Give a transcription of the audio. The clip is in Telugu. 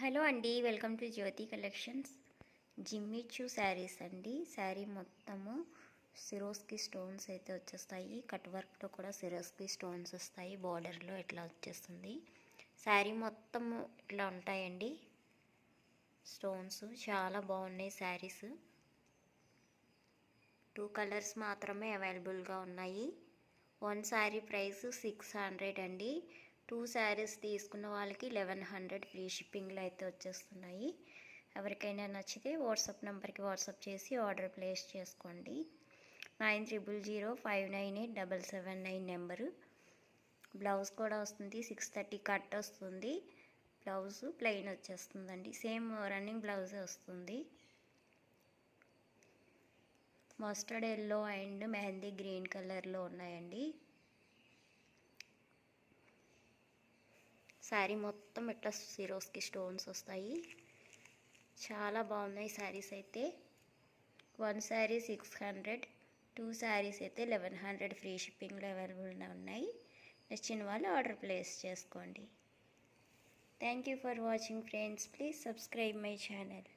హలో అండి, welcome to Jyothi collections. Jimmy Choo saris అండి. శారీ మొత్తము సిరోస్కి స్టోన్స్ అయితే వచ్చేస్తాయి. కట్ వర్క్తో కూడా సిరోస్కి స్టోన్స్ వస్తాయి. బార్డర్లో ఇట్లా వచ్చేస్తుంది. శారీ మొత్తము ఇట్లా ఉంటాయండి స్టోన్స్. చాలా బాగున్నాయి శారీస్. 2 కలర్స్ మాత్రమే అవైలబుల్గా ఉన్నాయి. 1 శారీ ప్రైస్ 600 అండి. 2 శారీస్ తీసుకున్న వాళ్ళకి 1100 ఫ్రీ షిప్పింగ్లో అయితే వచ్చేస్తున్నాయి. ఎవరికైనా నచ్చితే వాట్సాప్ నెంబర్కి వాట్సాప్ చేసి ఆర్డర్ ప్లేస్ చేసుకోండి. 9005987779 నెంబరు. బ్లౌజ్ కూడా వస్తుంది. 630 కట్ వస్తుంది. బ్లౌజ్ ప్లెయిన్ వచ్చేస్తుందండి. సేమ్ రన్నింగ్ బ్లౌజే వస్తుంది. Mustard yellow and mehndi green కలర్లో ఉన్నాయండి. శారీ మొత్తం ఇట్లా సిరోస్కి స్టోన్స్ వస్తాయి. చాలా బాగున్నాయి శారీస్ అయితే. 1 శారీ 600, 2 శారీస్ అయితే 1100 ఫ్రీ షిప్పింగ్లో అవైలబుల్గా ఉన్నాయి. నచ్చిన వాళ్ళు ఆర్డర్ ప్లేస్ చేసుకోండి. Thank you for watching friends. Please subscribe my channel.